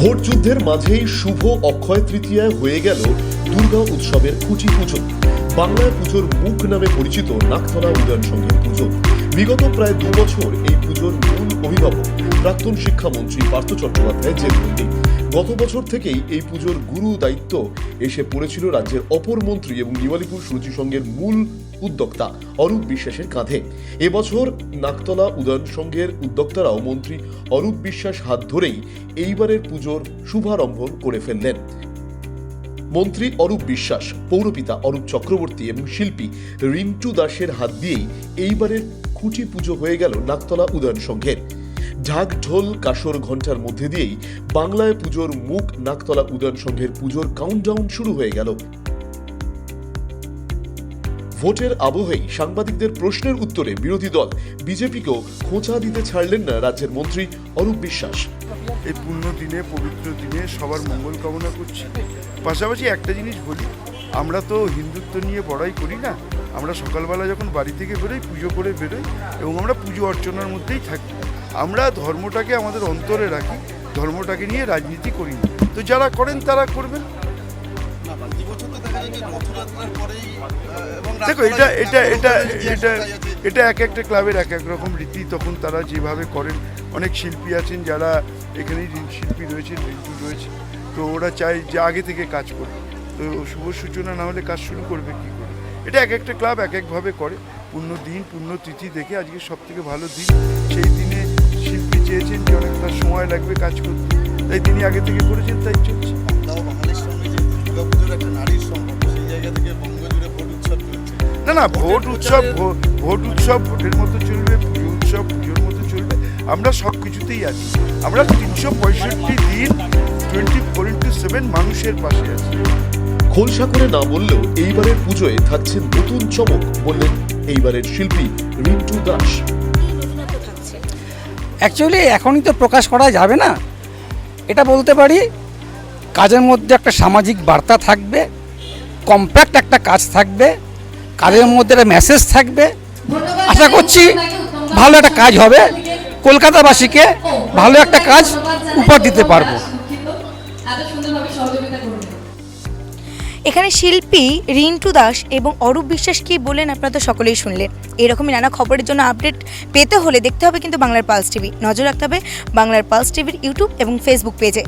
Vote যুদ্ধের মাঝেই শুভ অক্ষয় তৃতীয়া হয়ে গেল দুর্গা উৎসবের খুঁটি পুজো। বাংলায় পুজোর মুখ নামে পরিচিত নাকতলা উদয়ন সংঘের পুজো। বিগত প্রায় 2 বছর এই পুজোর মূল অভিভাবক প্রাক্তন শিক্ষামন্ত্রী পার্থ চট্টোপাধ্যায় জেলবন্দী। গত বছর থেকেই এই পুজোর গুরু দায়িত্ব এসে পড়েছিল রাজ্যের অপর মন্ত্রী এবং নিওয়ালিপুর সুরুচি সংঘের মূল উদ্যোক্তা অরূপ বিশ্বাসের কাঁধে। এবছর নাকতলা উদয়ন সংঘের উদ্যোক্তারাও মন্ত্রী অরূপ বিশ্বাস হাত ধরেই এইবারের পুজোর শুভারম্ভ করে ফেললেন। মন্ত্রী অরূপ বিশ্বাস, পৌরপিতা অরূপ চক্রবর্তী এবং শিল্পী রিন্টু দাসের হাত দিয়েই এইবারের খুঁটি পুজো হয়ে গেল নাকতলা উদয়ন সংঘের। ঢাক ঢোল কাসর ঘণ্টার মধ্যে দিয়েই বাংলায় পুজোর মুখ নাকতলা উদয়ন সংঘের পুজোর কাউন্টডাউন শুরু হয়ে গেল। ভোটের আবহেই সাংবাদিকদের প্রশ্নের উত্তরে বিরোধী দল বিজেপিকেও খোঁচা দিতে ছাড়লেন না রাজ্যের মন্ত্রী অরূপ বিশ্বাস। এই পূর্ণ দিনে, পবিত্র দিনে সবার মঙ্গল কামনা করছি। পাশাপাশি একটা জিনিস বলি, আমরা তো হিন্দুত্ব নিয়ে বড়াই করি না। আমরা সকালবেলা যখন বাড়ি থেকে বেরোই, পুজো করে বেরোই এবং আমরা পুজো অর্চনার মধ্যেই থাকি। আমরা ধর্মটাকে আমাদের অন্তরে রাখি, ধর্মটাকে নিয়ে রাজনীতি করি না। তো যারা করেন তারা করবেন। দেখো, এটা এটা এটা এটা এটা এক একটা ক্লাবের এক এক রকম রীতি। তখন তারা যেভাবে করেন, অনেক শিল্পী আছেন যারা এখানেই শিল্পী রয়েছেন, রিন্টু রয়েছে, তো ওরা চায় যে আগে থেকে কাজ করবে। তো শুভ সূচনা না হলে কাজ শুরু করবে কী করে? এটা এক একটা ক্লাব এক একভাবে করে। পূর্ণ দিন, পূর্ণ তিথি দেখে আজকে সব থেকে ভালো দিন। সেই দিনে শিল্পী চেয়েছেন যে অনেকটা সময় লাগবে কাজ করতে, তাই তিনি আগে থেকে করেছেন, তাই চলছে। না না, ভোট উৎসব ভোটের মতো চলবে, পুজো উৎসব পুজোর মতো চলবে। আমরা সব কিছুতেই আছি। আমরা 365 দিন 24/7 মানুষের পাশে আছি। খোলসা করে না বললেও এইবারের পুজোয় থাকছে নতুন চমক, বললেন এইবারের শিল্পী রিন্টু দাস। অ্যাকচুয়ালি এখনই তো প্রকাশ করা যাবে না। এটা বলতে পারি, কাজের মধ্যে একটা সামাজিক বার্তা থাকবে, কম্প্যাক্ট একটা কাজ থাকবে, কাজের মধ্যে একটা মেসেজ থাকবে। আশা করছি ভালো একটা কাজ হবে, কলকাতাবাসীকে ভালো একটা কাজ উপহার দিতে পারবো। এখানে শিল্পী রিন্টু দাস এবং অরূপ বিশ্বাস কি বললেন আপনারা তো সকলেই শুনলেন। এরকমই নানা খবরের জন্য আপডেট পেতে হলে দেখতে হবে কিন্তু বাংলার পালস টিভি। নজর রাখতে হবে বাংলার পালস টিভির ইউটিউব এবং ফেসবুক পেজে।